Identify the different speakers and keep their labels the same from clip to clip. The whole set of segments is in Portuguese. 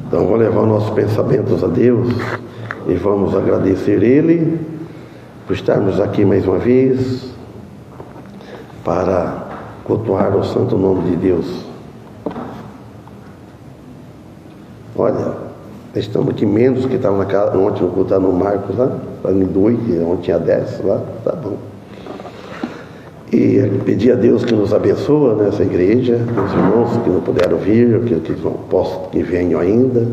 Speaker 1: Então vou levar nossos pensamentos a Deus e vamos agradecer Ele por estarmos aqui mais uma vez para cultuar o santo nome de Deus. Olha, estamos aqui menos que estavam na casa, ontem no culto no Marcos lá, para mim 8, ontem tinha 10 lá, tá bom. E pedir a Deus que nos abençoe nessa igreja, os irmãos que não puderam vir, que não possam, que venham ainda.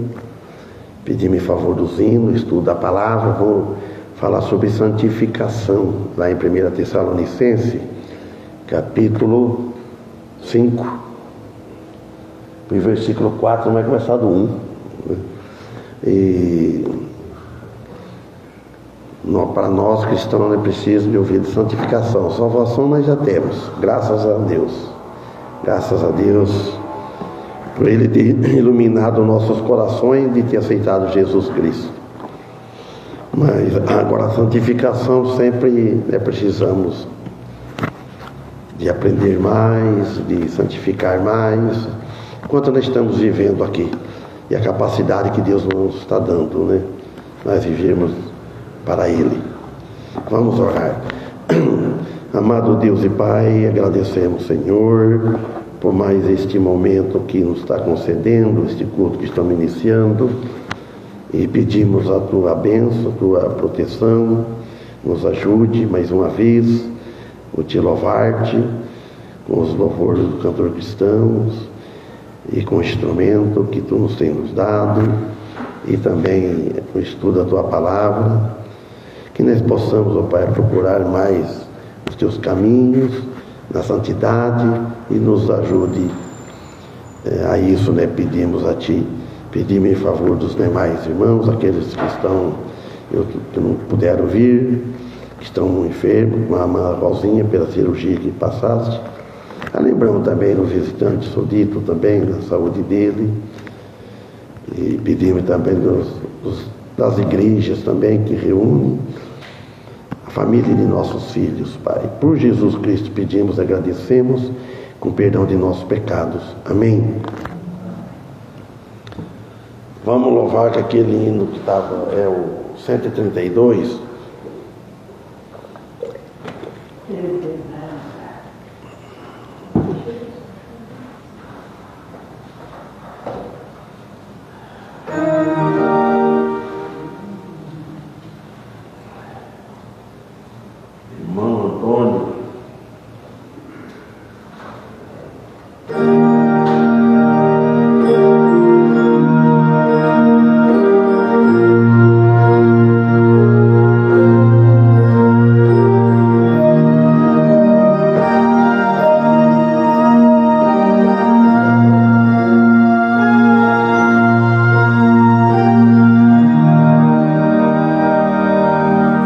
Speaker 1: Pedir-me favor dos hinos, estudo da palavra. Vou falar sobre santificação, lá em 1 Tessalonicenses, capítulo 5, no versículo 4, vai começar do 1. E para nós cristãos é preciso de ouvir de santificação. Salvação nós já temos, graças a Deus. Graças a Deus por Ele ter iluminado nossos corações de ter aceitado Jesus Cristo. Mas agora a santificação sempre precisamos de aprender mais, de santificar mais, enquanto nós estamos vivendo aqui. E a capacidade que Deus nos está dando, né? Nós vivemos para Ele. Vamos orar. Amado Deus e Pai, agradecemos, Senhor, por mais este momento que nos está concedendo, este culto que estamos iniciando, e pedimos a Tua bênção, a Tua proteção, nos ajude mais uma vez, o Te louvar-te, com os louvores do cantor cristãos, e com o instrumento que Tu nos tens nos dado, e também o estudo da Tua palavra, que nós possamos, ó Pai, procurar mais os Teus caminhos, na santidade, e nos ajude a isso, né? Pedimos a Ti, pedimos em favor dos demais irmãos, aqueles que estão, que não puderam vir, que estão enfermos, com a irmã Rosinha, pela cirurgia que passaste. Lembrando também do visitante Sodito, também, da saúde dele. E pedimos também das igrejas também que reúnem a família de nossos filhos, Pai. Por Jesus Cristo pedimos, agradecemos, com perdão de nossos pecados. Amém. Vamos louvar que aquele hino que estava, é o 132.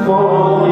Speaker 2: For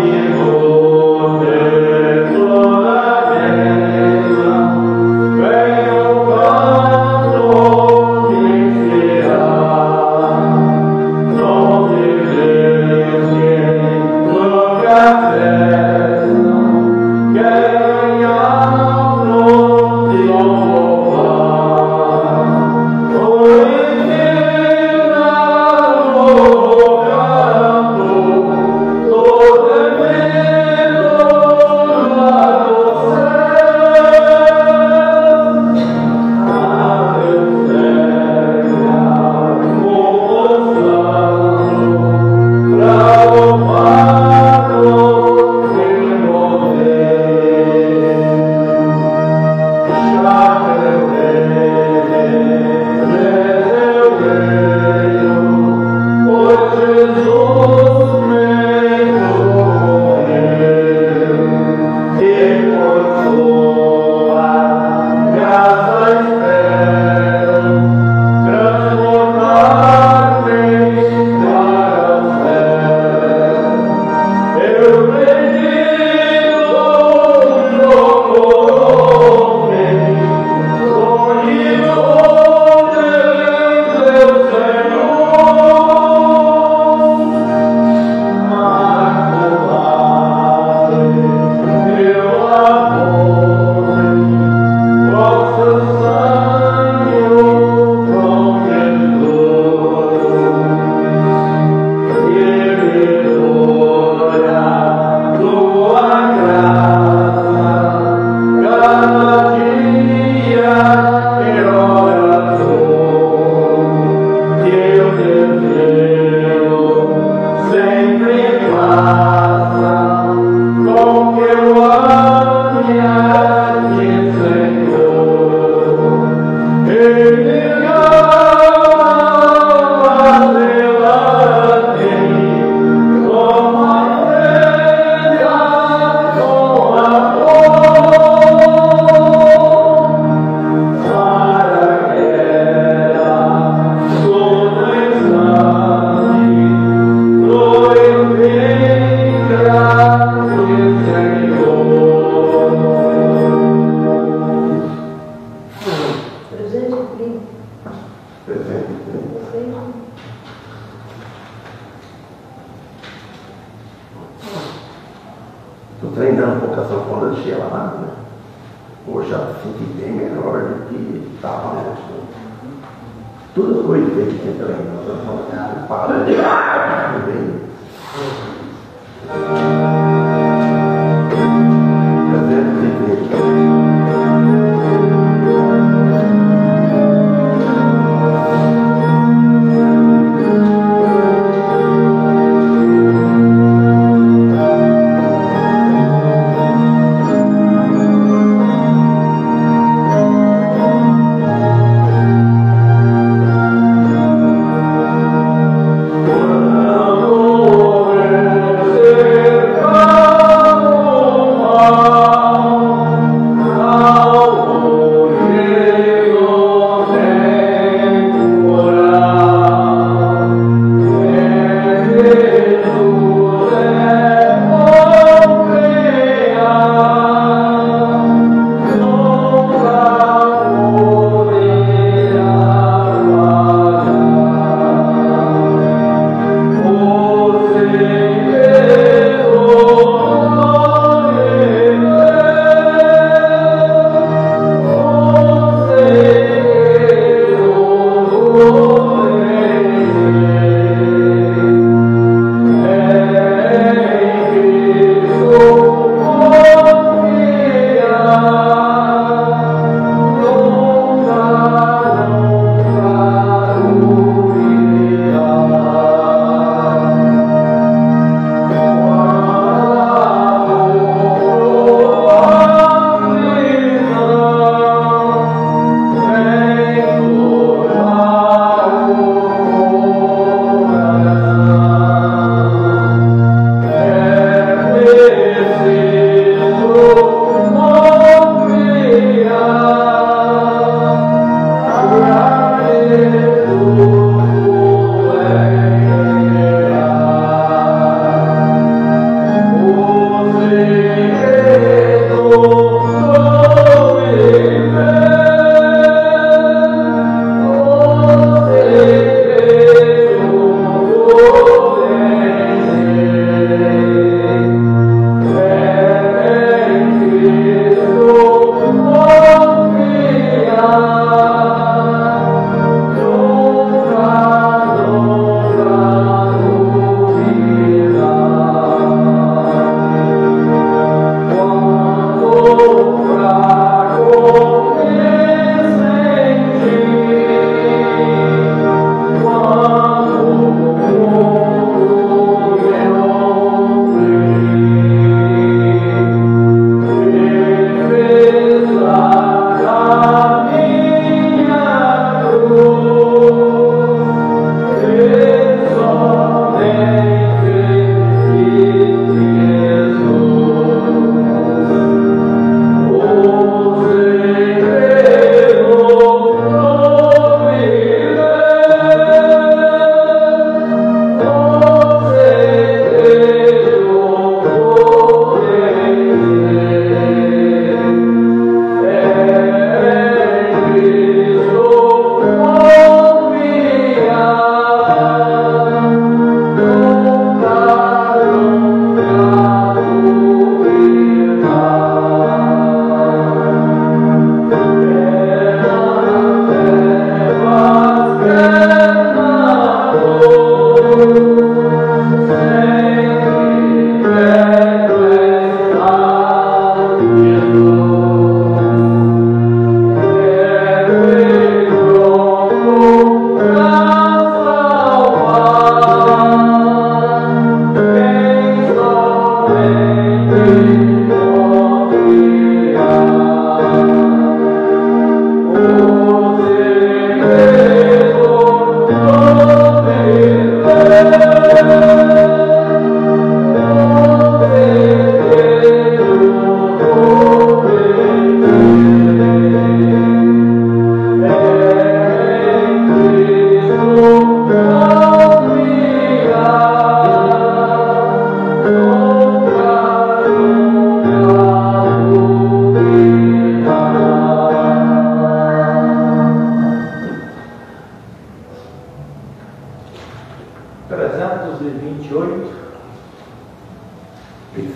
Speaker 1: Estou treinando um pouco a sanfona de Sheila lá, né? Hoje já senti bem melhor do que estava antes. Né? Toda coisa que tem treino, a sanfona para de bem.
Speaker 2: Quando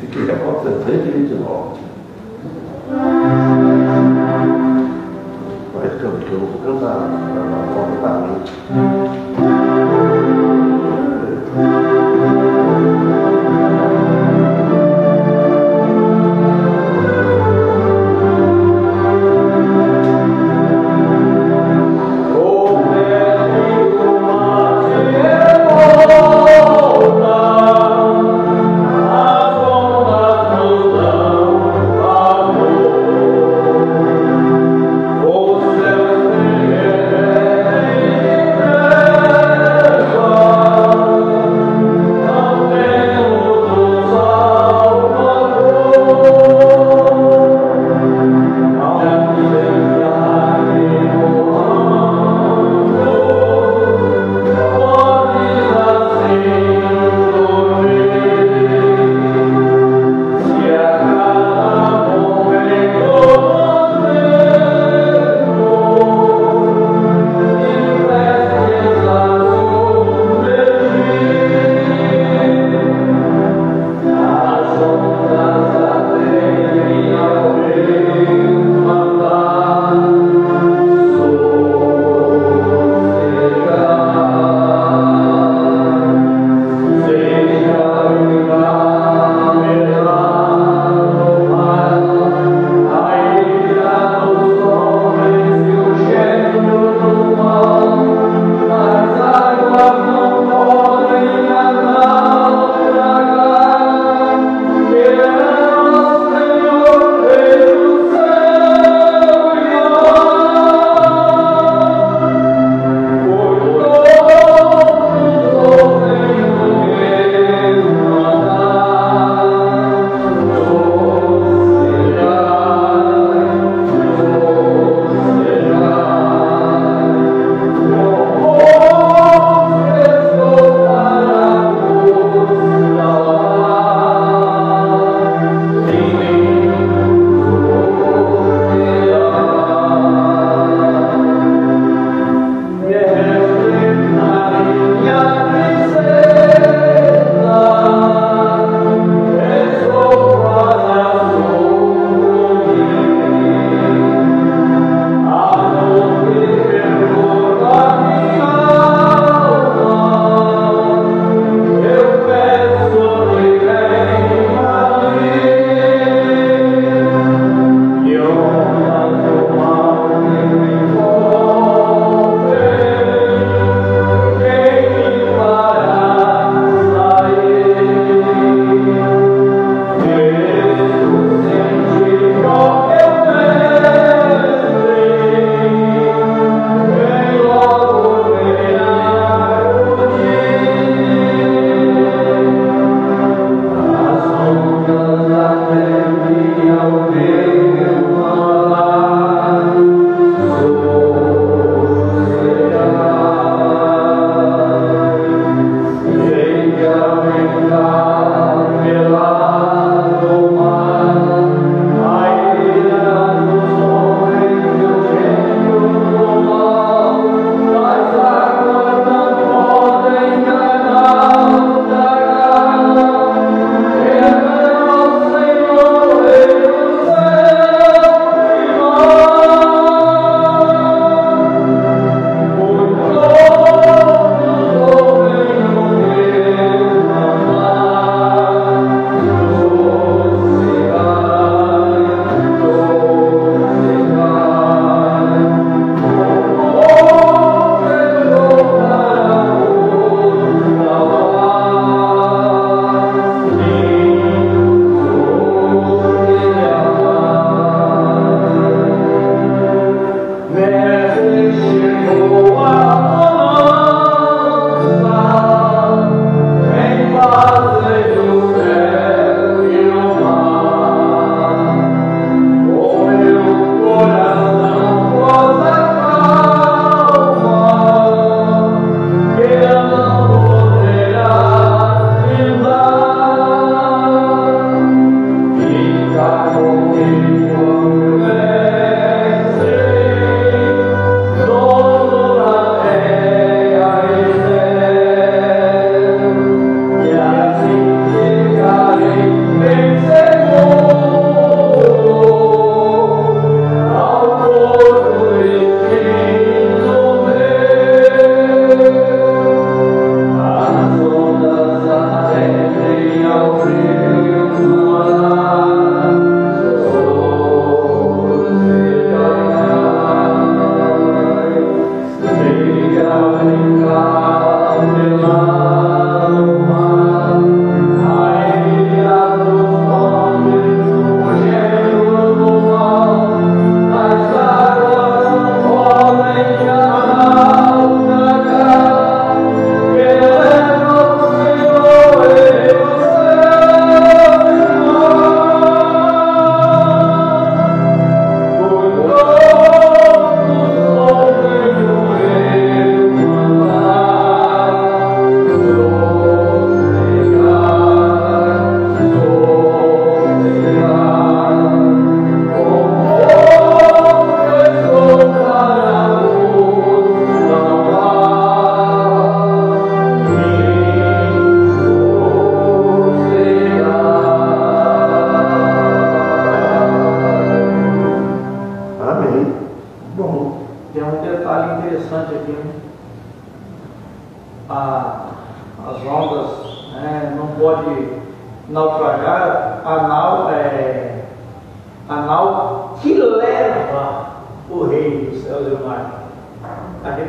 Speaker 1: Fiquei já concentrante e 29. Mas que eu vou cantar na volta da mente.
Speaker 2: Oh,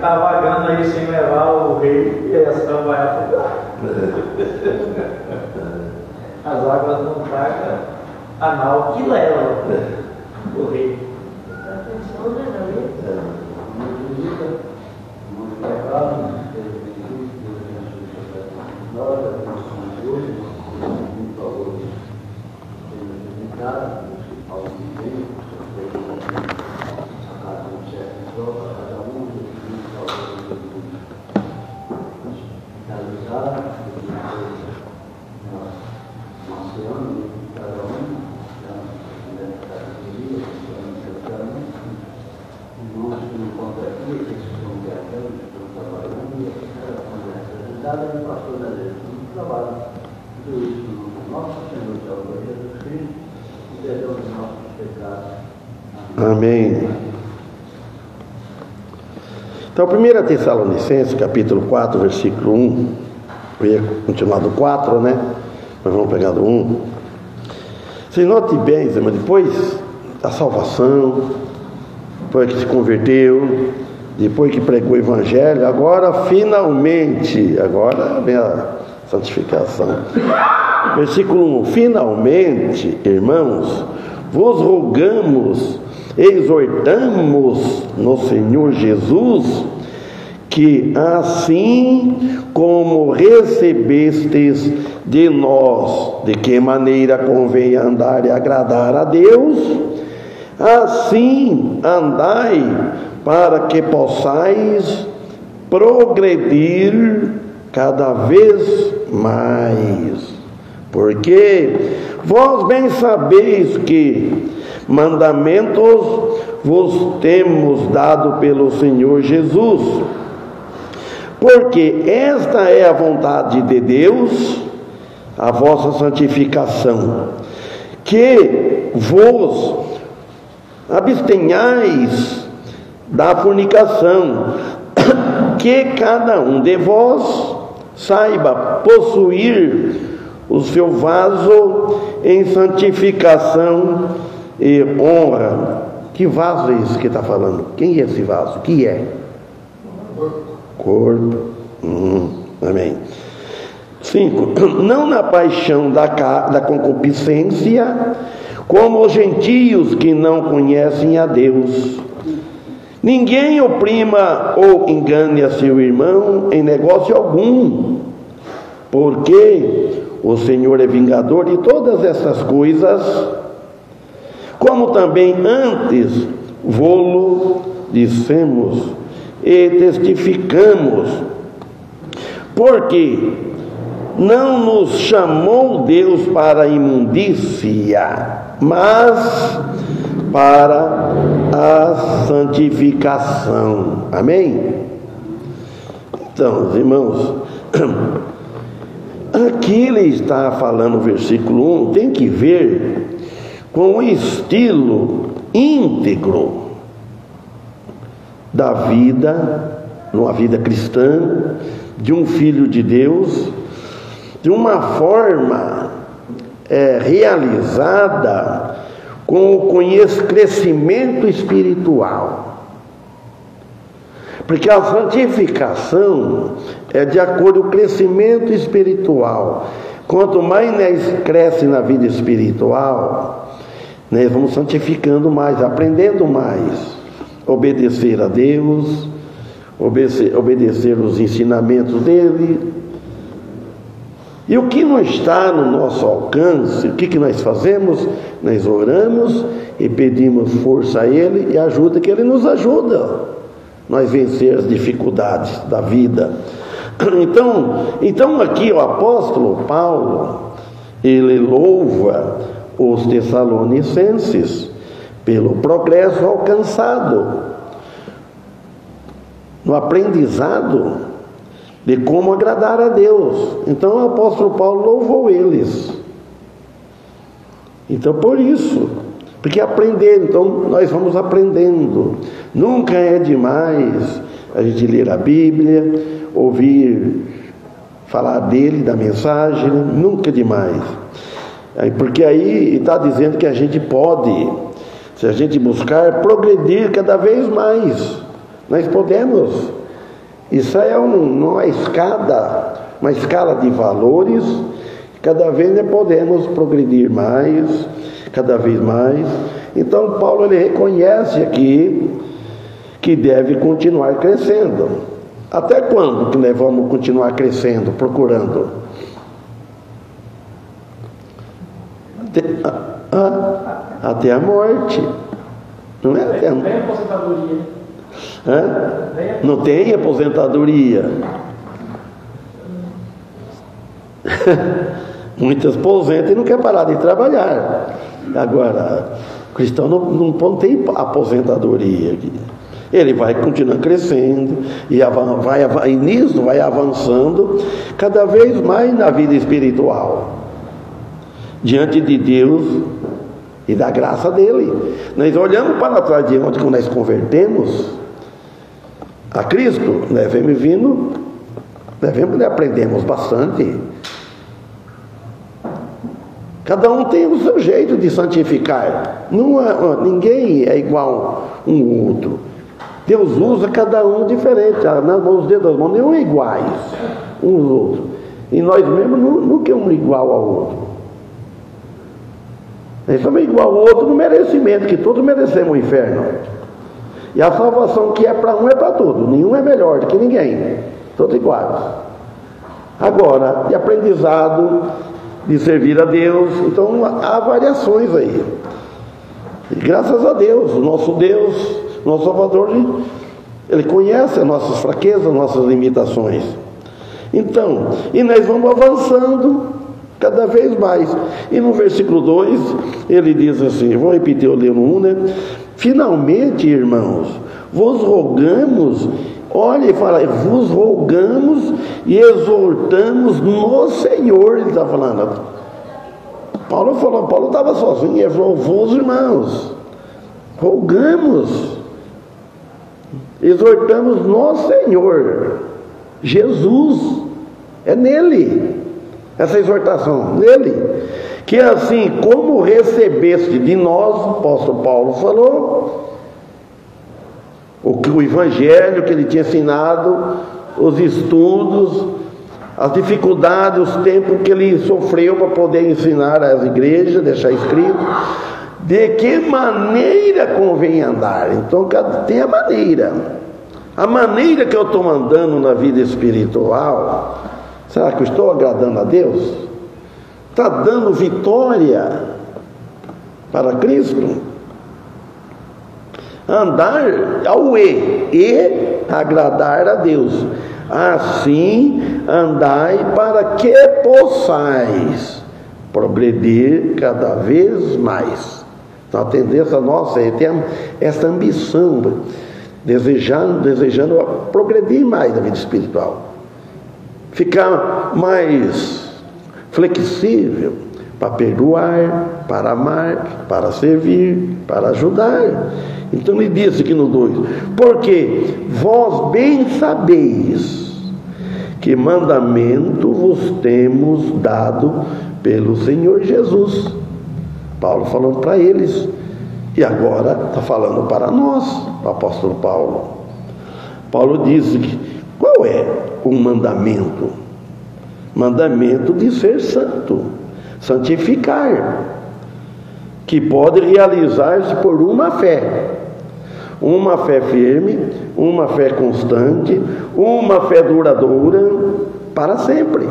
Speaker 2: está vagando aí sem levar o rei, e a ação vai afogar. As águas não tragam a nau que leva o rei. Atenção, né,
Speaker 1: Amém. Então, 1 Tessalonicenses, capítulo 4, versículo 1. Eu ia continuar do 4, né? Mas vamos pegar do 1. Se note bem, irmão, depois da salvação, depois que se converteu, depois que pregou o evangelho, agora finalmente, agora vem a santificação. Versículo 1. Finalmente, irmãos, vos rogamos, exortamos no Senhor Jesus, que assim como recebestes de nós, de que maneira convém andar e agradar a Deus, assim andai, para que possais progredir cada vez mais. Porque vós bem sabeis que mandamentos vos temos dado pelo Senhor Jesus, porque esta é a vontade de Deus, a vossa santificação, que vos abstenhais da fornicação, que cada um de vós saiba possuir o seu vaso em santificação e honra. Que vaso é esse que está falando? Quem é esse vaso? Que é? Corpo. Amém. 5. Não na paixão da concupiscência, como os gentios que não conhecem a Deus. Ninguém oprima ou engane a seu irmão em negócio algum, porque o Senhor é vingador de todas essas coisas, como também antes vô-lo dissemos e testificamos, porque não nos chamou Deus para a imundícia, mas para a santificação. Amém? Então, irmãos, aqui ele está falando, no versículo 1, tem que ver com o estilo íntegro da vida, numa vida cristã, de um filho de Deus, de uma forma realizada com o crescimento espiritual. Porque a santificação é de acordo com o crescimento espiritual. Quanto mais nós crescemos na vida espiritual, nós vamos santificando mais, aprendendo mais, obedecer a Deus, obedecer os ensinamentos dele. E o que não está no nosso alcance, o que nós fazemos? Nós oramos e pedimos força a ele e ajuda, que ele nos ajuda nós vencer as dificuldades da vida. Então aqui o apóstolo Paulo, ele louva os tessalonicenses pelo progresso alcançado no aprendizado de como agradar a Deus. Então o apóstolo Paulo louvou eles. Então por isso, porque aprender, então nós vamos aprendendo. Nunca é demais a gente ler a Bíblia, ouvir falar dele, da mensagem, nunca é demais. Porque aí está dizendo que a gente pode, se a gente buscar, progredir cada vez mais. Nós podemos Isso é uma escala de valores. Cada vez podemos progredir mais, cada vez mais. Então Paulo ele reconhece aqui que deve continuar crescendo. Até quando que nós vamos continuar crescendo, procurando? Até a morte. Não é até a morte.
Speaker 2: Tem aposentadoria.
Speaker 1: Não tem aposentadoria. Muitos aposentam e não querem parar de trabalhar. Agora, o cristão não tem aposentadoria aqui. Ele vai continuar crescendo e nisso vai avançando cada vez mais na vida espiritual, diante de Deus e da graça dele. Nós olhamos para trás de onde nós convertemos a Cristo, nós aprendemos bastante. Cada um tem o seu jeito de santificar. Ninguém é igual um outro. Deus usa cada um diferente. Os dedos das mãos não são iguais uns aos outros. E nós mesmos nunca somos igual ao outro. Nós somos igual ao outro no merecimento, que todos merecemos o inferno. E a salvação que é para um é para todos. Nenhum é melhor do que ninguém. Todos iguais. Agora, de aprendizado, de servir a Deus. Então há variações aí. E graças a Deus, o nosso Deus, nosso Salvador, Ele conhece as nossas fraquezas, nossas limitações. Então, e nós vamos avançando cada vez mais. E no versículo 2, ele diz assim, vou repetir, eu leio no 1, né? Finalmente, irmãos, vos rogamos, olha e fala, vos rogamos e exortamos no Senhor, ele está falando. Paulo estava sozinho, ele falou, vos irmãos, rogamos, exortamos no Senhor, Jesus, é nele, essa exortação, nele, que assim como recebeste de nós, o apóstolo Paulo falou, o evangelho que ele tinha ensinado, os estudos, as dificuldades, os tempos que ele sofreu para poder ensinar às igrejas, deixar escrito, de que maneira convém andar. Então tem a maneira que eu estou andando na vida espiritual. Será que eu estou agradando a Deus? Está dando vitória para Cristo? Andar ao e agradar a Deus. Assim andai para que possais progredir cada vez mais. Então a tendência nossa é ter essa ambição, desejando progredir mais na vida espiritual, ficar mais flexível para perdoar, para amar, para servir, para ajudar. Então ele disse aqui no 2, porque vós bem sabeis que mandamento vos temos dado pelo Senhor Jesus. Paulo falando para eles, e agora está falando para nós, o apóstolo Paulo. Paulo disse que qual é o mandamento? Mandamento de ser santo, santificar, que pode realizar-se por uma fé firme, uma fé constante, uma fé duradoura para sempre.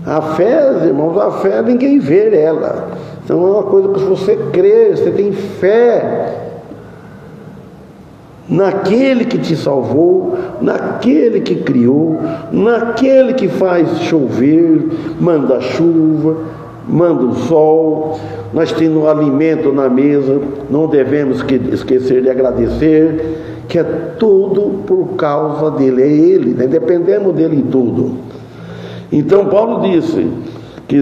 Speaker 1: A fé, irmãos, a fé ninguém vê ela. Então é uma coisa que você crê, você tem fé naquele que te salvou, naquele que criou, naquele que faz chover, manda chuva, manda o sol. Nós temos alimento na mesa, não devemos esquecer de agradecer, que é tudo por causa dele, é ele, né? Dependemos dele em tudo. Então Paulo disse que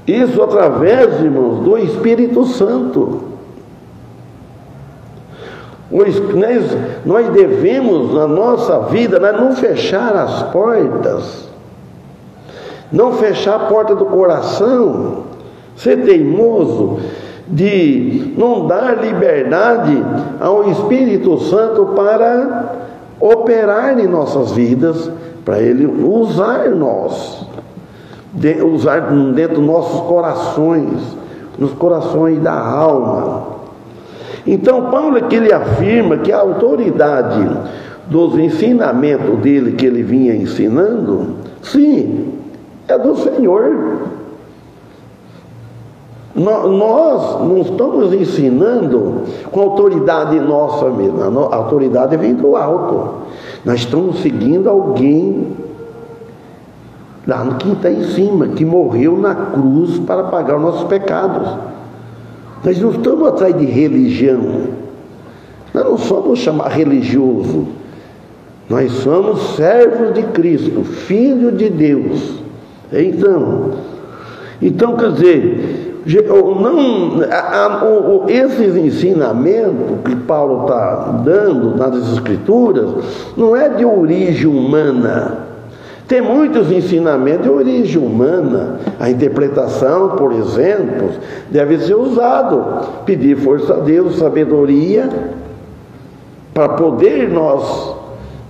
Speaker 1: isso através, irmãos, do Espírito Santo. Nós devemos na nossa vida, né, não fechar as portas, não fechar a porta do coração, ser teimoso de não dar liberdade ao Espírito Santo para operar em nossas vidas, para Ele usar nós, usar dentro dos nossos corações, nos corações da alma. Então Paulo aqui ele afirma que a autoridade dos ensinamentos dele que ele vinha ensinando, sim, é do Senhor. Nós não estamos ensinando com autoridade nossa mesma, a autoridade vem do alto. Nós estamos seguindo alguém lá no que está em cima, que morreu na cruz para pagar os nossos pecados. Nós não estamos atrás de religião, nós não somos chamados religioso, nós somos servos de Cristo, filho de Deus. Então quer dizer, esses ensinamentos que Paulo está dando nas Escrituras não é de origem humana. Tem muitos ensinamentos de origem humana. A interpretação, por exemplo, deve ser usado. Pedir força a Deus, sabedoria, para poder nós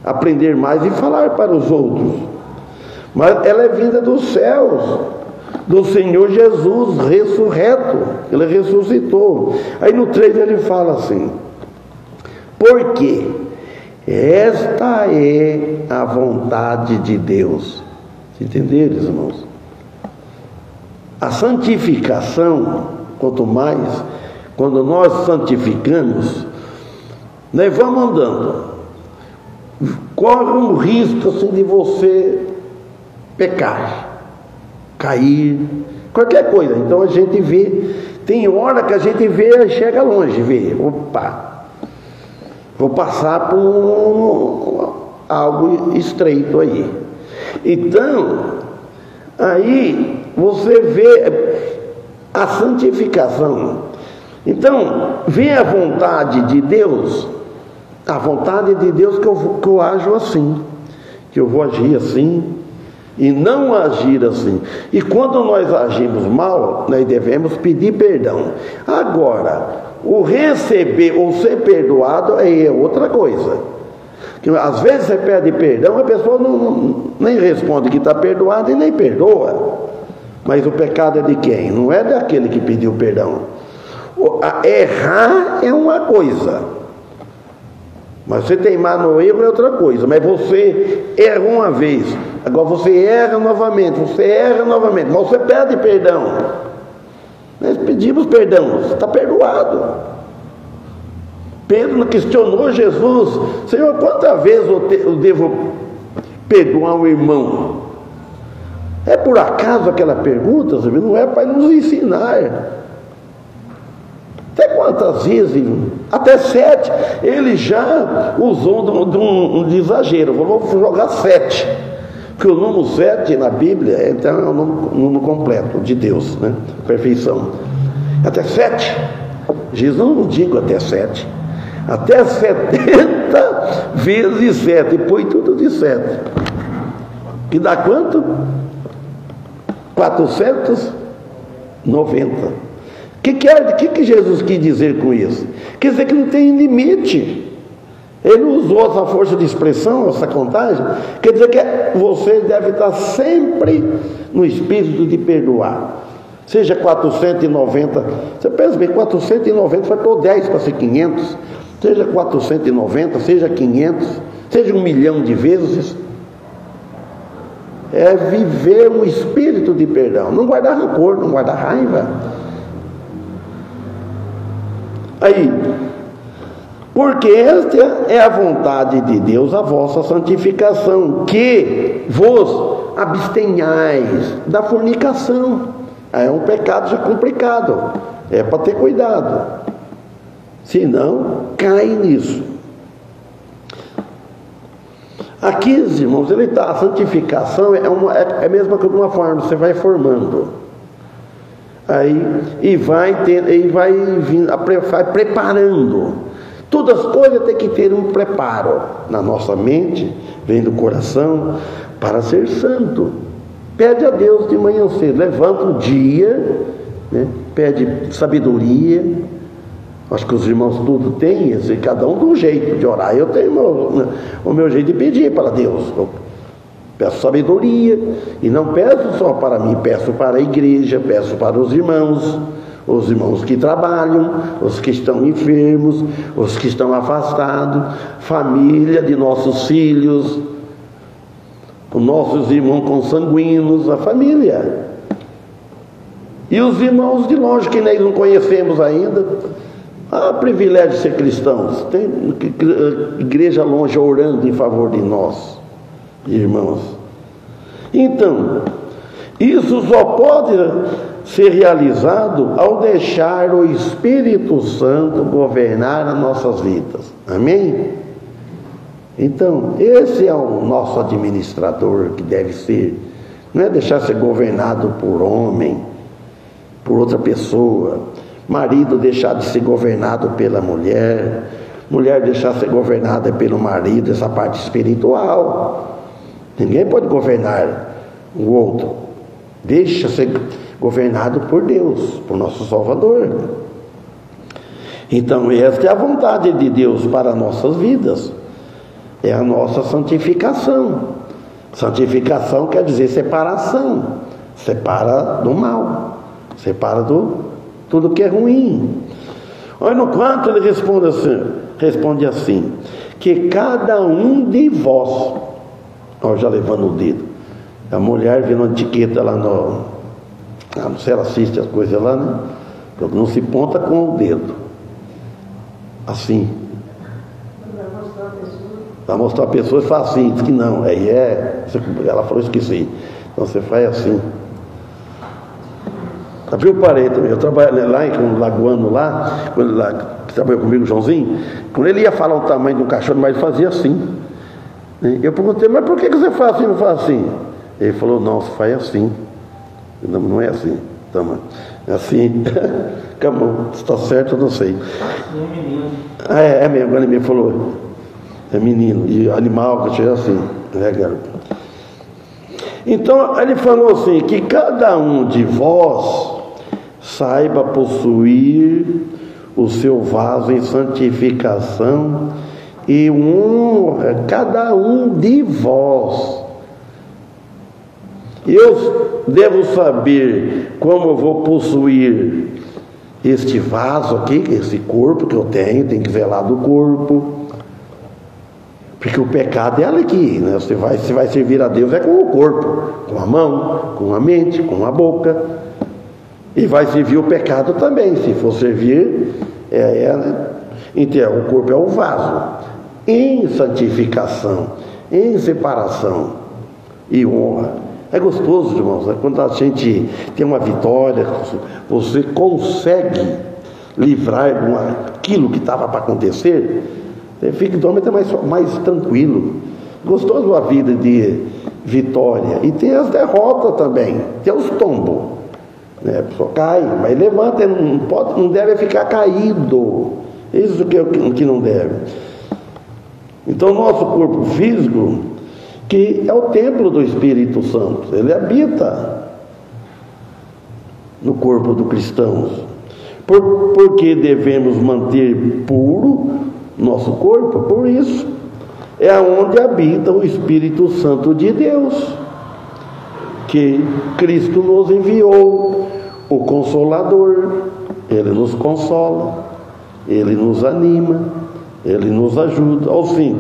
Speaker 1: aprender mais e falar para os outros. Mas ela é vinda dos céus, do Senhor Jesus ressurreto. Ele ressuscitou. Aí no 3 ele fala assim: porque esta é a vontade de Deus. Entenderam, irmãos? A santificação, quanto mais, quando nós santificamos, nós vamos andando, corre um risco assim de você pecar, cair, qualquer coisa. Então a gente vê, tem hora que a gente vê e chega longe, vê, opa, vou passar por algo estreito aí. Então, aí você vê a santificação. Então, vem a vontade de Deus, a vontade de Deus que eu ajo assim, que eu vou agir assim e não agir assim. E quando nós agimos mal, nós devemos pedir perdão. Agora, o receber ou ser perdoado é outra coisa. Que às vezes você pede perdão, a pessoa nem responde que está perdoada e nem perdoa. Mas o pecado é de quem? Não é daquele que pediu perdão. Errar é uma coisa, mas você teimar no erro é outra coisa. Mas você erra uma vez, agora você erra novamente, mas você pede perdão. Nós pedimos perdão, você está perdoado. Pedro questionou Jesus: Senhor, quantas vezes eu devo perdoar um irmão? É por acaso aquela pergunta, sabe? Não é para nos ensinar. Até quantas vezes? Até 7. Ele já usou de exagero. Vou jogar 7. Porque o número 7 na Bíblia então, é o número completo de Deus, né? Perfeição. Até 7. Jesus não digo até 7. Até 70 vezes 7. E põe tudo de 7. Que dá quanto? 490. O que Jesus quis dizer com isso? Quer dizer que não tem limite. Ele usou essa força de expressão, essa contagem. Quer dizer que você deve estar sempre no espírito de perdoar. Seja 490, você pensa bem, 490 vai pôr 10 para ser 500. Seja 490, seja 500, seja 1 milhão de vezes. É viver um espírito de perdão. Não guardar rancor, não guardar raiva. Aí, porque esta é a vontade de Deus, a vossa santificação, que vos abstenhais da fornicação. É um pecado já complicado, é para ter cuidado, senão cai nisso. Aqui, irmãos, a santificação é a mesma coisa, de uma forma, você vai formando. Aí, vai preparando. Todas as coisas tem que ter um preparo na nossa mente, vem do coração, para ser santo. Pede a Deus de manhã cedo, levanta um dia né? Pede sabedoria. Acho que os irmãos tudo têm, cada um tem um jeito de orar. Eu tenho o meu jeito de pedir para Deus. Eu peço sabedoria, e não peço só para mim, peço para a igreja, peço para os irmãos que trabalham, os que estão enfermos, os que estão afastados, família de nossos filhos, os nossos irmãos consanguíneos, a família. E os irmãos de longe que nós não conhecemos ainda. Há privilégio de ser cristãos. Tem igreja longe orando em favor de nós, irmãos. Então, isso só pode ser realizado ao deixar o Espírito Santo governar as nossas vidas. Amém? Então, esse é o nosso administrador que deve ser. Não é deixar ser governado por homem, por outra pessoa. Marido deixar de ser governado pela mulher. Mulher deixar de ser governada pelo marido, essa parte espiritual. Ninguém pode governar o outro. Deixa ser governado por Deus, por nosso Salvador. Então, esta é a vontade de Deus para nossas vidas. É a nossa santificação. Santificação quer dizer separação. Separa do mal. Separa tudo que é ruim. Olha no quanto ele responde assim, que cada um de vós, ó, já levando o dedo, a mulher vendo uma etiqueta lá não sei, ela assiste as coisas lá, né? Não se ponta com o dedo, assim, para mostrar a pessoa e fala assim, diz que não, aí ela falou, esqueci, então você faz assim. Eu parei também, eu trabalhei lá em Lagoano, quando ele que trabalhou comigo, o Joãozinho, quando ele ia falar o tamanho de um cachorro, mas ele fazia assim. Eu perguntei, mas por que você faz assim, não faz assim? Ele falou, não, você faz assim. Não é assim, é assim. Acabou, se está certo, eu não sei.
Speaker 2: É menino.
Speaker 1: É mesmo, agora ele me falou, é menino, e animal, que seja assim, né, garoto? Então, ele falou assim, que cada um de vós saiba possuir o seu vaso em santificação e honra cada um de vós. Eu devo saber como eu vou possuir este vaso aqui, esse corpo que eu tenho que zelar do corpo. Porque o pecado é ali aqui, né? Você vai servir a Deus com o corpo, com a mão, com a mente, com a boca. E vai servir o pecado também, se for servir, então o corpo é o vaso, em santificação, em separação e honra. É gostoso, irmãos, quando a gente tem uma vitória, você consegue livrar aquilo que estava para acontecer, você fica dormindo mais tranquilo. Gostoso a vida de vitória. E tem as derrotas também, tem os tombos. A pessoa cai, mas levanta, não deve ficar caído. Isso que não deve. Então, nosso corpo físico, que é o templo do Espírito Santo, ele habita no corpo do cristão. Porque devemos manter puro nosso corpo? Por isso, é onde habita o Espírito Santo de Deus, que Cristo nos enviou, o Consolador. Ele nos consola, Ele nos anima, Ele nos ajuda. Ao fim,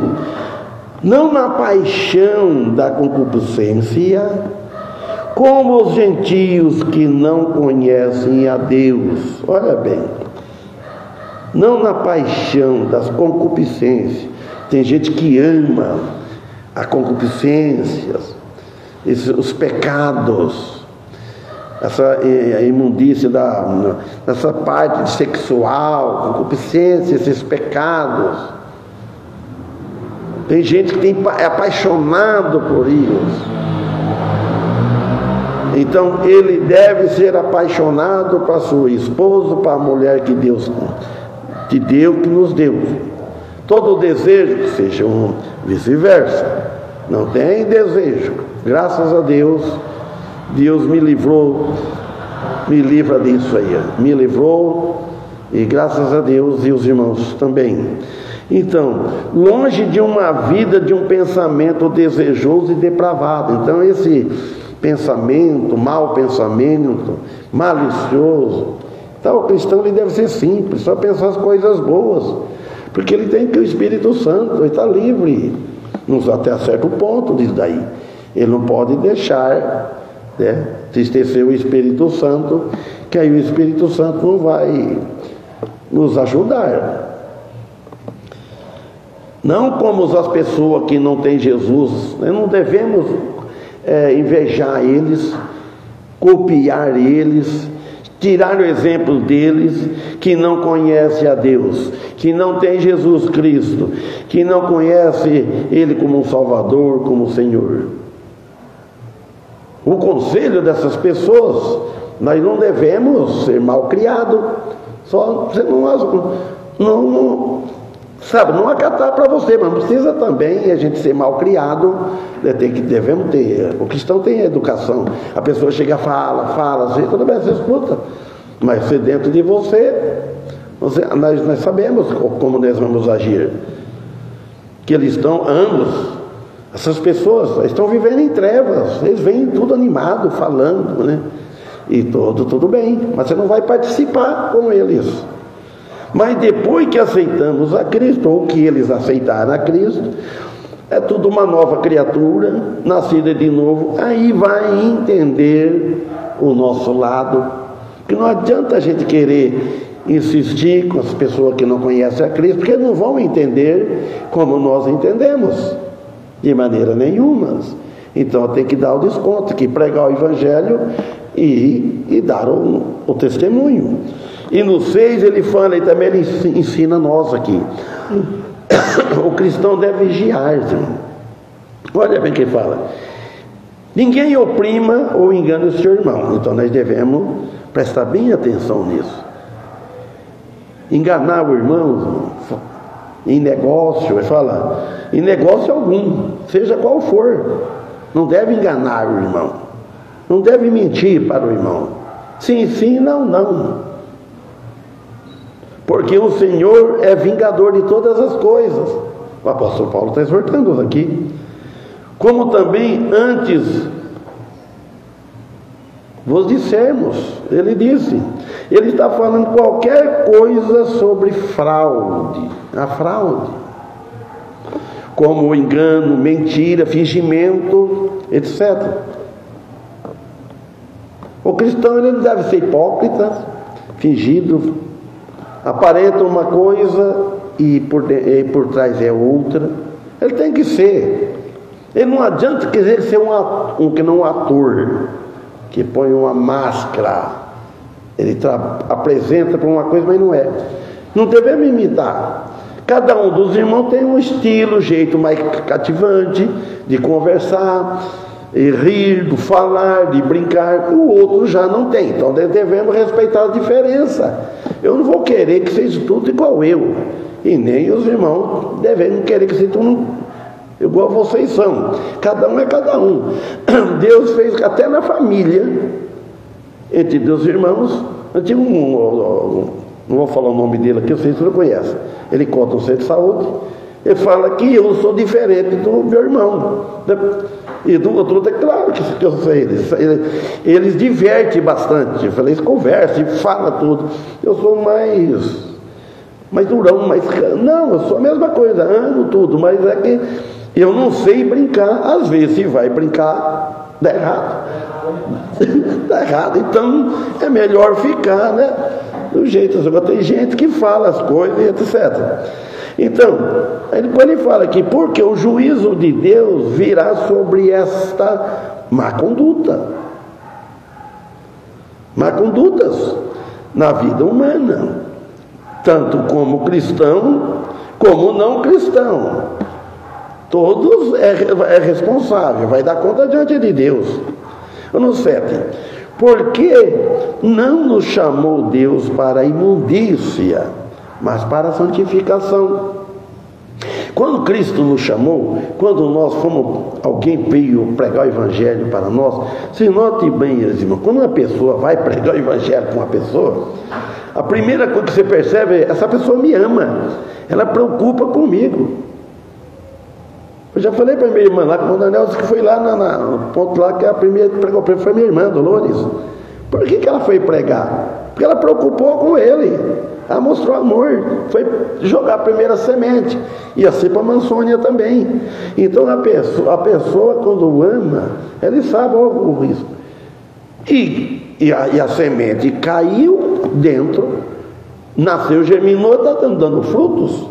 Speaker 1: não na paixão da concupiscência, como os gentios que não conhecem a Deus. Olha bem, não na paixão das concupiscências. Tem gente que ama a concupiscência, os pecados, essa imundícia dessa parte sexual, concupiscência, esses pecados. Tem gente que é apaixonado por isso. Então ele deve ser apaixonado para sua esposa, para a mulher que Deus te deu, que nos deu. Todo o desejo que seja vice-versa. Não tem desejo. Graças a Deus, Deus me livrou me livra disso aí. Me livrou, e graças a Deus, e os irmãos também. Então, longe de uma vida, de um pensamento desejoso e depravado. Então, esse pensamento, mau pensamento, malicioso. Então, o cristão ele deve ser simples, só pensar as coisas boas. Porque ele tem que o Espírito Santo, ele está livre, até certo ponto disso daí. Ele não pode deixar, né, entristecer o Espírito Santo, que aí o Espírito Santo não vai nos ajudar. Não como as pessoas que não têm Jesus, nós não devemos invejar eles, copiar eles, tirar o exemplo deles, que não conhece a Deus, que não tem Jesus Cristo, que não conhece Ele como um Salvador, como Senhor. O conselho dessas pessoas, nós não devemos ser mal criados, só você não acatar para você, mas não precisa também a gente ser mal criado, devemos ter. O cristão tem educação, a pessoa chega, fala, assim, tudo bem, você escuta, mas se dentro de você, nós sabemos como nós vamos agir, que eles estão, essas pessoas estão vivendo em trevas, eles vêm tudo animado, falando, né? E tudo bem, mas você não vai participar com eles. Mas depois que aceitamos a Cristo, ou que eles aceitaram a Cristo, é tudo uma nova criatura, nascida de novo, aí vai entender o nosso lado, que não adianta a gente querer insistir com as pessoas que não conhecem a Cristo, porque não vão entender como nós entendemos, de maneira nenhuma. Então tem que dar o desconto, tem que pregar o Evangelho e dar o testemunho. E no 6 ele fala, e também ele ensina nós aqui, o cristão deve vigiar-se. Olha bem o que ele fala: ninguém oprima ou engane o seu irmão. Então nós devemos prestar bem atenção nisso. Enganar o irmão em negócio, ele fala, em negócio algum, seja qual for, não deve enganar o irmão, não deve mentir para o irmão. Sim, não. Porque o Senhor é vingador de todas as coisas. O apóstolo Paulo está exortando aqui. Como também antes vos dissemos, ele disse, ele está falando qualquer coisa sobre fraude, a fraude, como o engano, mentira, fingimento, etc. O cristão ele não deve ser hipócrita, fingido, aparenta uma coisa e por trás é outra. Ele tem que ser. Ele não adianta querer ser um ator que põe uma máscara. Ele apresenta para uma coisa, mas não é. Não devemos imitar. Cada um dos irmãos tem um estilo, jeito mais cativante de conversar, de rir, de falar, de brincar. O outro já não tem. Então devemos respeitar a diferença. Eu não vou querer que seja tudo igual eu, e nem os irmãos devem querer que seja tudo igual vocês são. Cada um é cada um. Deus fez até na família, entre Deus e irmãos. Eu tinha não vou falar o nome dele aqui, eu sei se você conhece. Ele conta um centro de saúde. Ele fala que eu sou diferente do meu irmão. E do outro, é claro que eu sei. Eles divertem bastante. Eu falei, eles conversam, falam tudo. Eu sou mais durão, não, eu sou a mesma coisa, amo tudo, mas é que eu não sei brincar. Às vezes, se vai brincar, dá errado. Dá errado. Então, é melhor ficar, né, do jeito. Agora tem gente que fala as coisas, etc. Então, depois ele fala aqui, porque o juízo de Deus virá sobre esta má conduta. Má condutas na vida humana, tanto como cristão, como não cristão. Todos é responsável, vai dar conta diante de Deus. No 7, porque não nos chamou Deus para a imundícia, mas para a santificação. Quando Cristo nos chamou, quando nós fomos, alguém veio pregar o Evangelho para nós, se note bem, irmão, quando uma pessoa vai pregar o Evangelho para uma pessoa, a primeira coisa que você percebe é: essa pessoa me ama, ela preocupa comigo. Eu já falei para minha irmã lá, quando a Nelson que foi lá no ponto lá, que a primeira que pregou foi minha irmã, Dolores. Por que ela foi pregar? Porque ela preocupou com ele. Ela mostrou amor, foi jogar a primeira semente. E assim para a Mansônia também. Então a pessoa quando ama, ele sabe o risco. E a semente caiu dentro, nasceu, germinou, está dando frutos.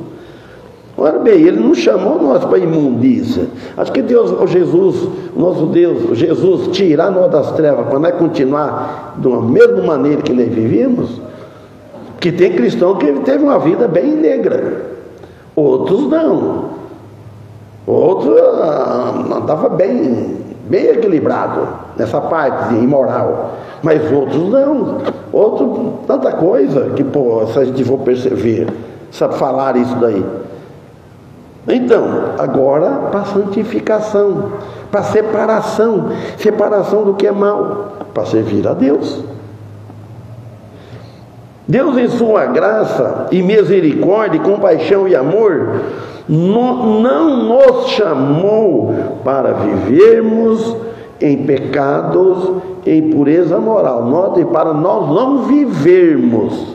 Speaker 1: Ora bem, ele não chamou nós para imundícia. Acho que Deus, Jesus, nosso Deus, Jesus, tirar nós das trevas para nós continuar da mesma maneira que nós vivíamos. Que tem cristão que teve uma vida bem negra, outros não. Outros andava bem equilibrado nessa parte de imoral, mas outros não. Outros, tanta coisa que, se a gente for perceber, sabe falar isso daí. Então, agora para santificação, para separação do que é mal, para servir a Deus. Deus, em sua graça e misericórdia, compaixão e amor, não nos chamou para vivermos em pecados, em pureza moral. Note, para nós não vivermos.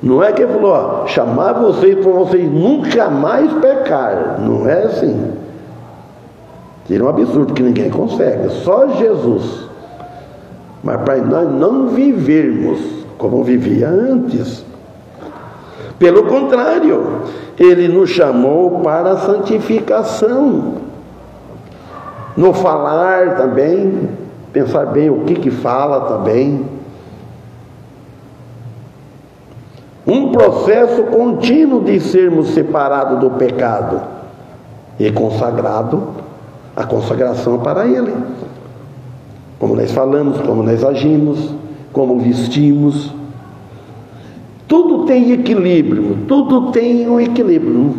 Speaker 1: Não é que ele falou, chamar vocês para vocês nunca mais pecar. Não é assim. Seria um absurdo que ninguém consegue. Só Jesus. Mas para nós não vivermos como vivia antes. Pelo contrário, ele nos chamou para a santificação. No falar também, pensar bem o que fala também. Um processo contínuo de sermos separados do pecado e consagrado, a consagração para ele. Como nós falamos, como nós agimos, como vestimos. Tudo tem equilíbrio, tudo tem um equilíbrio.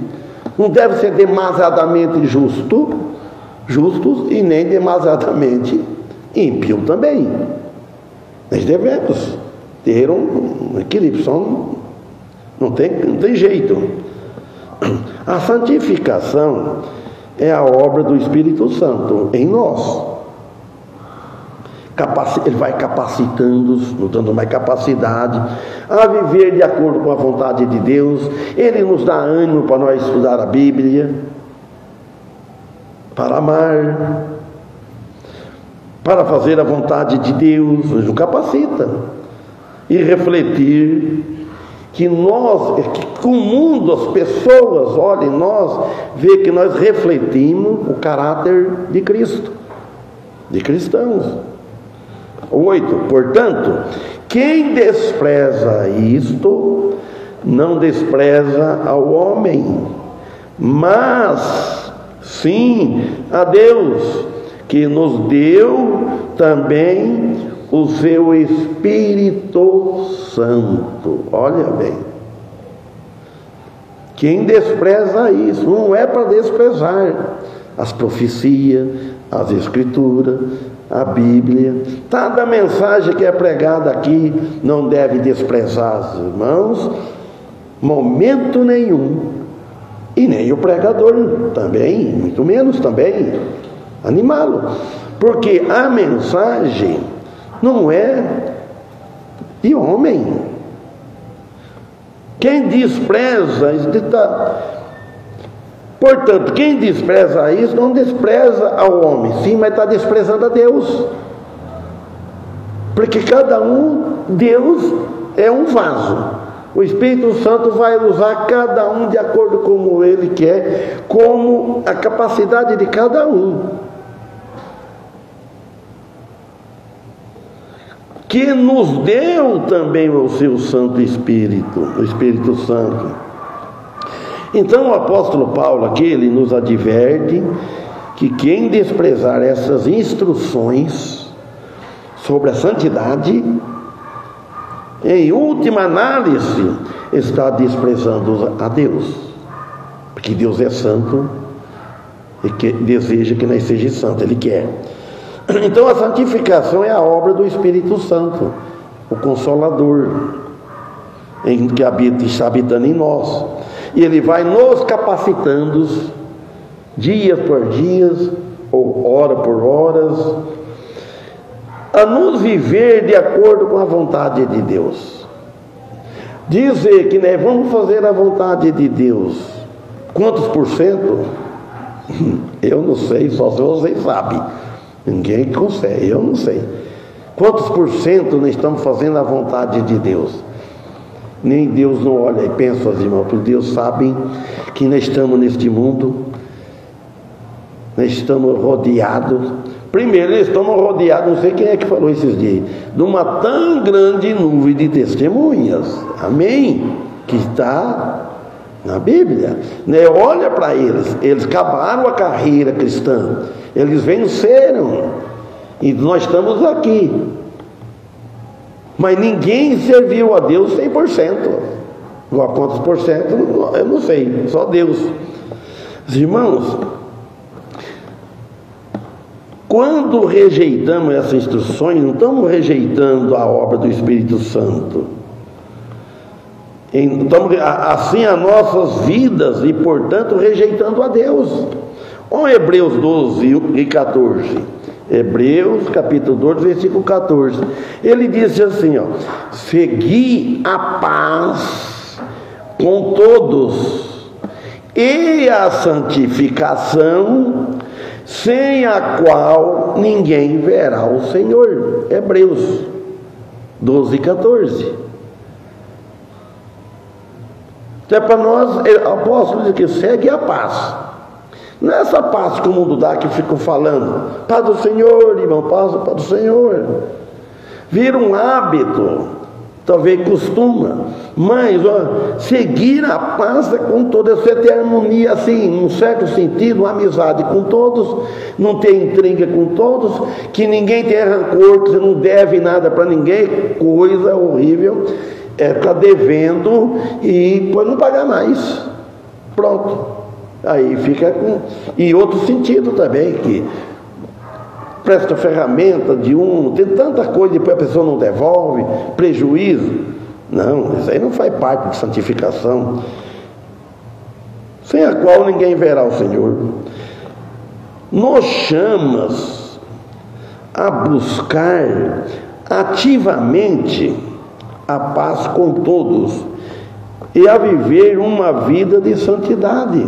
Speaker 1: Não deve ser demasiadamente justos e nem demasiadamente ímpio também. Nós devemos ter um equilíbrio, não tem jeito. A santificação é a obra do Espírito Santo em nós. Ele vai capacitando-nos, nos dando mais capacidade a viver de acordo com a vontade de Deus. Ele nos dá ânimo para nós estudar a Bíblia, para amar, para fazer a vontade de Deus. Nos capacita e refletir que o mundo, as pessoas olhem nós, vê que nós refletimos o caráter de Cristo, de cristãos. 8. Portanto, quem despreza isto, não despreza ao homem, mas sim a Deus, que nos deu também o seu Espírito Santo. Olha bem. Quem despreza isso, não é para desprezar as profecias, as Escrituras, a Bíblia. Cada mensagem que é pregada aqui não deve desprezar os irmãos, momento nenhum. E nem o pregador também, muito menos também, animá-lo. Porque a mensagem não é de homem. Quem despreza, portanto, quem despreza isso, não despreza ao homem, sim, mas está desprezando a Deus. Porque cada um, Deus é um vaso. O Espírito Santo vai usar cada um de acordo com como Ele quer, como a capacidade de cada um. Que nos deu também o seu Santo Espírito, o Espírito Santo. Então o apóstolo Paulo aqui, ele nos adverte que quem desprezar essas instruções sobre a santidade, em última análise, está desprezando a Deus. porque Deus é santo e que deseja que nós sejamos santos, Ele quer. Então a santificação é a obra do Espírito Santo, o Consolador, que está habitando em nós, e Ele vai nos capacitando dia por dia, ou hora por horas, a nos viver de acordo com a vontade de Deus. Dizer que nós vamos fazer a vontade de Deus, quantos por cento? Eu não sei, só se vocês sabem. Ninguém consegue, eu não sei. Quantos por cento nós estamos fazendo a vontade de Deus? Nem Deus não olha e pensa, irmãos, porque Deus sabe que nós estamos neste mundo, nós estamos rodeados. Primeiro, nós estamos rodeados, não sei quem é que falou esses dias, de uma tão grande nuvem de testemunhas. Amém? Que está na Bíblia, né? Olha para eles acabaram a carreira cristã, eles venceram, e nós estamos aqui, mas ninguém serviu a Deus 100%. A quantos por cento, eu não sei, só Deus. Irmãos, quando rejeitamos essas instruções, não estamos rejeitando a obra do Espírito Santo. Estamos assim as nossas vidas e, portanto, rejeitando a Deus. Olha Hebreus 12 e 14. Hebreus capítulo 12, versículo 14. Ele disse assim, ó: segui a paz com todos e a santificação, sem a qual ninguém verá o Senhor. Hebreus 12 e 14. Então, para nós, o apóstolo diz que segue a paz. Não é essa paz que o mundo dá, que ficam falando, paz do Senhor, irmão, paz do Senhor. Vira um hábito, talvez costuma, mas seguir a paz é com todos. Você ter harmonia, assim, num certo sentido, uma amizade com todos, não ter intriga com todos, que ninguém tenha rancor, que você não deve nada para ninguém, coisa horrível. Está devendo e depois não pagar mais. Pronto. Aí fica com... E outro sentido também, que presta ferramenta de tem tanta coisa, depois a pessoa não devolve, prejuízo. Não, isso aí não faz parte de santificação, sem a qual ninguém verá o Senhor. Nos chamas a buscar ativamente a paz com todos e a viver uma vida de santidade.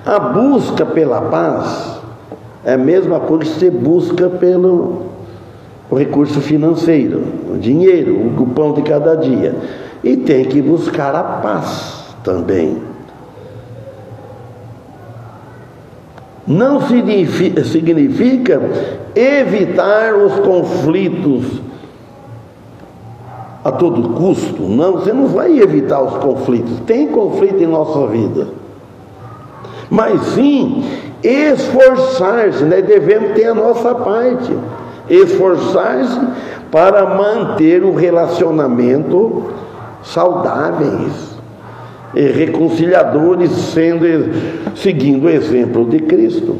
Speaker 1: A busca pela paz é a mesma coisa que você busca pelo recurso financeiro, o dinheiro, o pão de cada dia, e tem que buscar a paz também. Não significa evitar os conflitos a todo custo. Não, você não vai evitar os conflitos. Tem conflito em nossa vida, mas sim esforçar-se, né? Devemos ter a nossa parte, esforçar-se para manter um relacionamento saudáveis e reconciliadores, seguindo o exemplo de Cristo.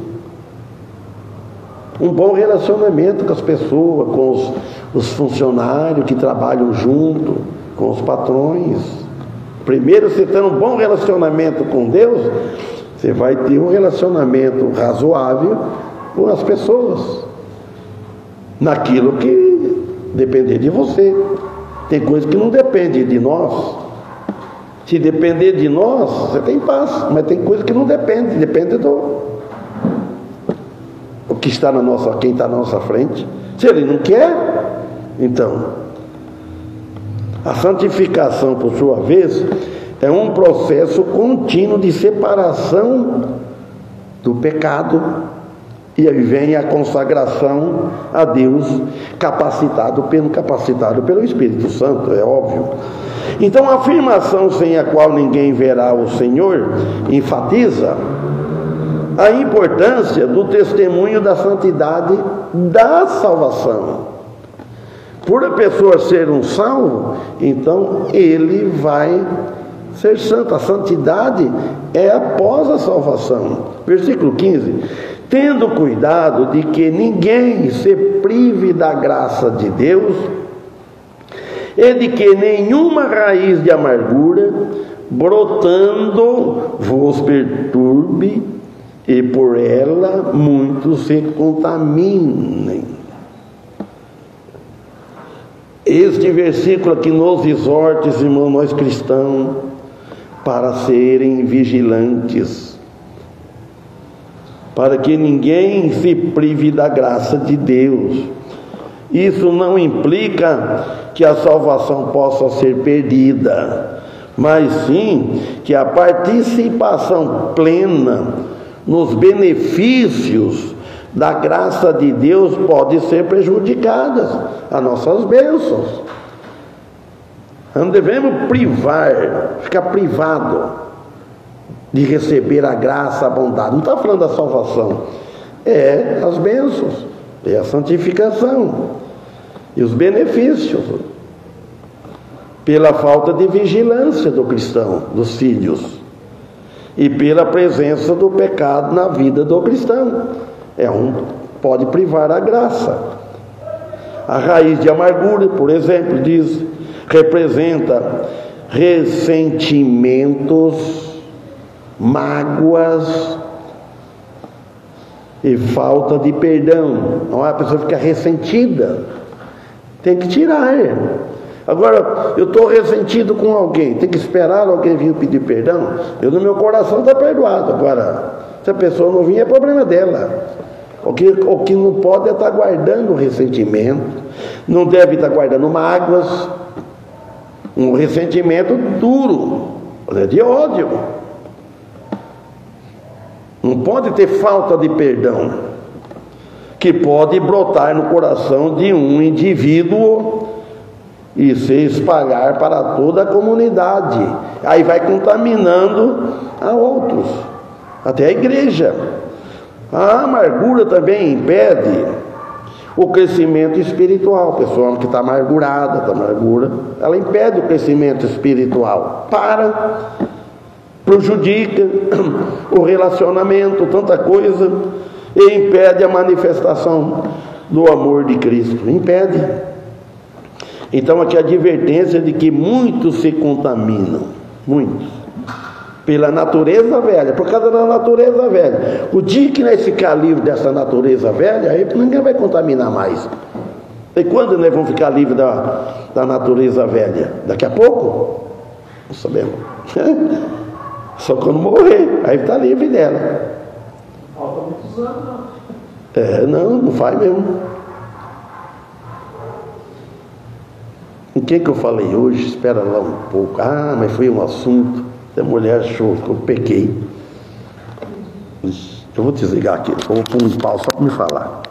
Speaker 1: Um bom relacionamento com as pessoas, com os funcionários que trabalham junto, com os patrões. Primeiro, você tendo um bom relacionamento com Deus, você vai ter um relacionamento razoável com as pessoas, naquilo que depender de você. Tem coisa que não depende de nós. Se depender de nós, você tem paz, mas tem coisa que não depende do que está quem está na nossa frente. Se ele não quer, então a santificação, por sua vez, é um processo contínuo de separação do pecado, e aí vem a consagração a Deus, capacitado pelo Espírito Santo, é óbvio. Então a afirmação sem a qual ninguém verá o Senhor enfatiza a importância do testemunho da santidade da salvação. Por a pessoa ser um salvo, então ele vai ser santo. A santidade é após a salvação. Versículo 15: tendo cuidado de que ninguém se prive da graça de Deus, e de que nenhuma raiz de amargura brotando vos perturbe, e por ela muitos se contaminem. Este versículo aqui nos exorta, irmãos, nós cristãos, para serem vigilantes, para que ninguém se prive da graça de Deus. Isso não implica que a salvação possa ser perdida, mas sim que a participação plena nos benefícios da graça de Deus pode ser prejudicada, as nossas bênçãos. Não devemos ficar privado de receber a graça, a bondade. Não está falando da salvação, é as bênçãos, é a santificação e os benefícios, pela falta de vigilância do cristão, dos filhos, e pela presença do pecado na vida do cristão. Pode privar a graça. A raiz de amargura, por exemplo, representa ressentimentos, mágoas e falta de perdão. Não é? A pessoa fica ressentida, tem que tirar. Agora, eu estou ressentido com alguém, tem que esperar alguém vir pedir perdão. No meu coração está perdoado. Agora, se a pessoa não vir, é problema dela. O que não pode é estar guardando ressentimento, não deve estar guardando mágoas, um ressentimento duro, de ódio. Não pode ter falta de perdão, que pode brotar no coração de um indivíduo e se espalhar para toda a comunidade. Aí vai contaminando a outros, até a igreja. A amargura também impede o crescimento espiritual. A pessoa que está amargurada, ela impede o crescimento espiritual. Prejudica o relacionamento, tanta coisa, e impede a manifestação do amor de Cristo. Impede. Então aqui a advertência de que muitos se contaminam, muitos, pela natureza velha, por causa da natureza velha. O dia que nós ficar livre dessa natureza velha, aí ninguém vai contaminar mais. E quando nós vamos ficar livre da natureza velha? Daqui a pouco? Não sabemos. Só quando morrer, aí está livre dela.
Speaker 2: Falta muitos anos, não.
Speaker 1: Não faz mesmo. O que eu falei hoje? Espera lá um pouco. Mas foi um assunto. A mulher achou que eu pequei. Eu vou desligar aqui. Eu vou pôr um pau só para me falar.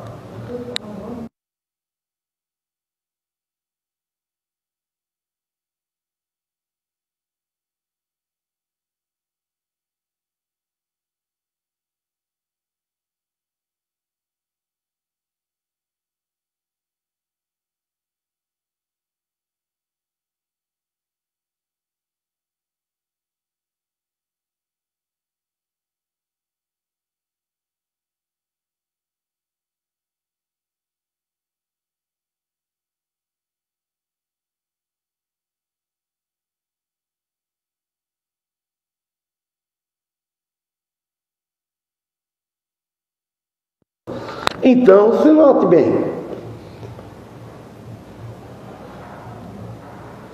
Speaker 1: Então, se note bem,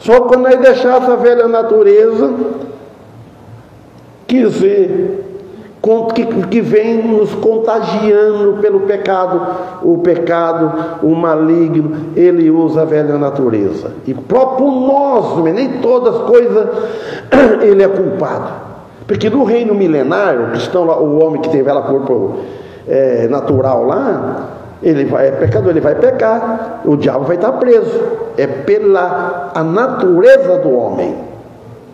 Speaker 1: só quando nós deixar essa velha natureza que vem nos contagiando pelo pecado, o maligno, ele usa a velha natureza, e próprio nós, nem todas as coisas ele é culpado, porque no reino milenar, o cristão, o homem que teve corpo natural lá, ele é pecador, ele vai pecar, o diabo vai estar preso. É pela a natureza do homem.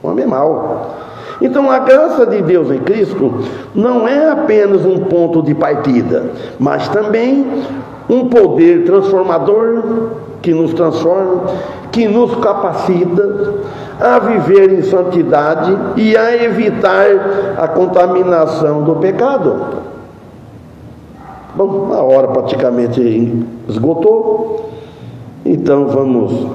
Speaker 1: O homem é mau. Então a graça de Deus em Cristo não é apenas um ponto de partida, mas também um poder transformador que nos transforma, que nos capacita a viver em santidade e a evitar a contaminação do pecado. Bom, a hora praticamente esgotou, então vamos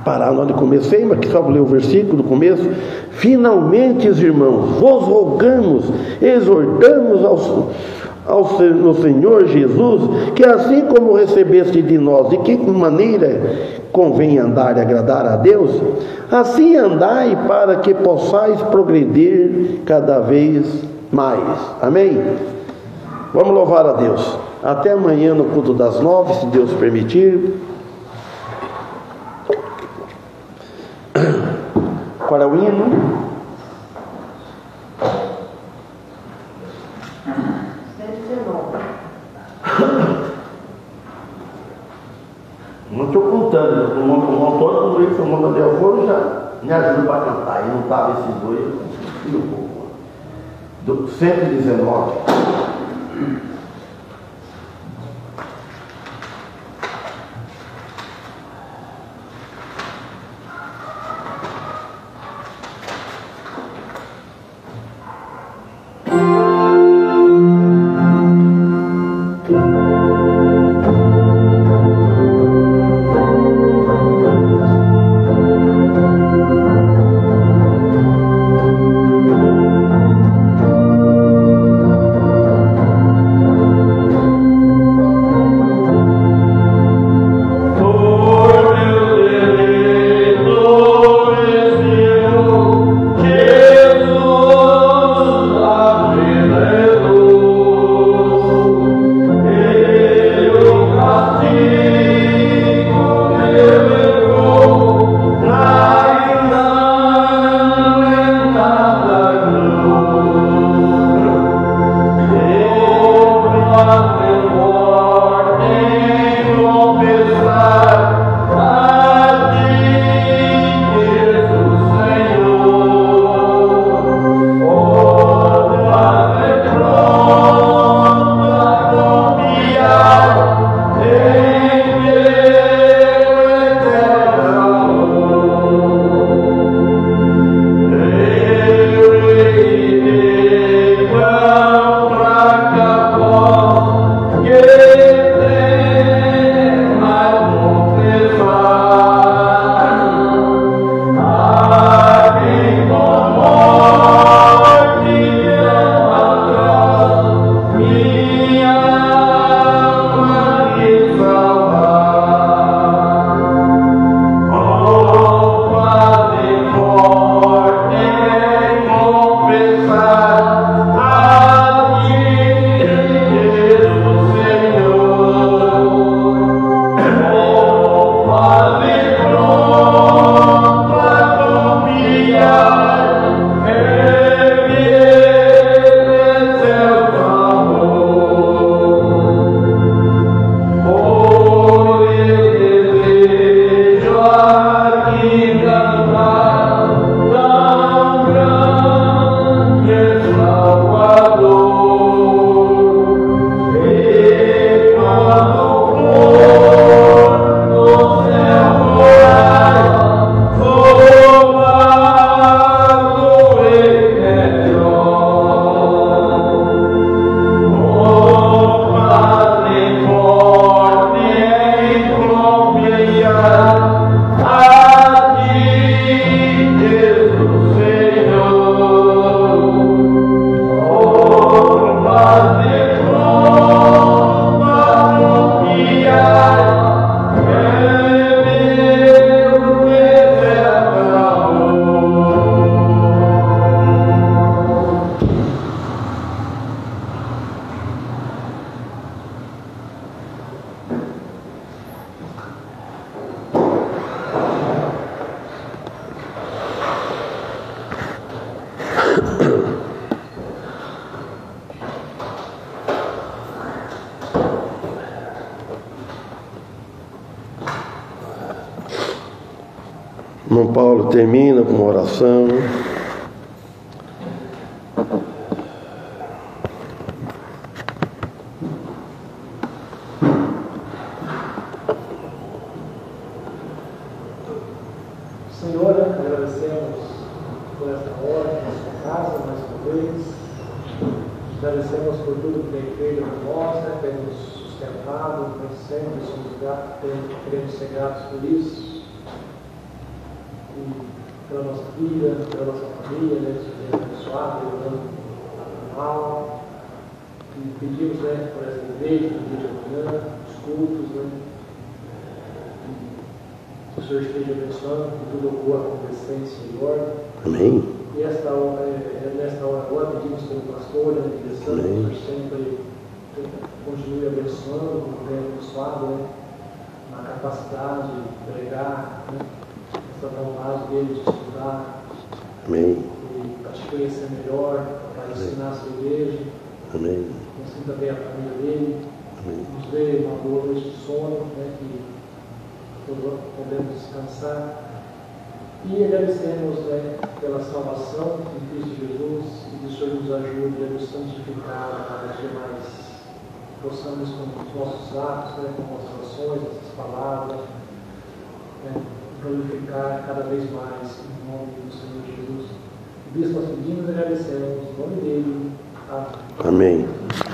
Speaker 1: parar onde comecei, mas que só vou ler o versículo do começo. Finalmente, irmãos, vos rogamos, exortamos no Senhor Jesus, que assim como recebeste de nós, de que maneira convém andar e agradar a Deus, assim andai para que possais progredir cada vez mais. Amém? Vamos louvar a Deus. Até amanhã no culto das 9, se Deus permitir. Qual é o hino? Não estou contando, o autor do livro, o Mono de Alvoro, já me ajuda para cantar. E não estava esses dois, eu consegui um pouco. Do 119. Irmão Paulo termina com uma oração.
Speaker 2: Senhor, agradecemos por esta hora, por nossa casa, mais uma vez. Agradecemos por tudo que tem feito por nós, tem nos sustentado, sempre somos gratos, queremos ser gratos por isso. E pela nossa vida, pela nossa família, Deus tenha abençoado, pelo ano anual. E pedimos por essa igreja, no dia de amanhã, os cultos, que o Senhor esteja abençoando, que tudo ocorra com decência e ordem.
Speaker 1: Amém.
Speaker 2: E nesta hora agora pedimos pelo pastor, na direção, que o Senhor sempre continue abençoando, como tem abençoado, na capacidade de pregar, essa vontade dele de estudar.
Speaker 1: Amém.
Speaker 2: E para te conhecer melhor, para ensinar a sua igreja.
Speaker 1: Amém.
Speaker 2: Assim também a família dele.
Speaker 1: Amém.
Speaker 2: Nos dê uma boa noite de sono, que todos podemos descansar. E agradecemos pela salvação de Cristo Jesus e que o Senhor nos ajude a nos santificar cada dia mais. Possamos com os nossos atos, com nossas ações, nossas palavras, glorificar cada vez mais em nome do Senhor Jesus. E isso nós pedimos e agradecemos em nome dele. Amém.
Speaker 1: Amém.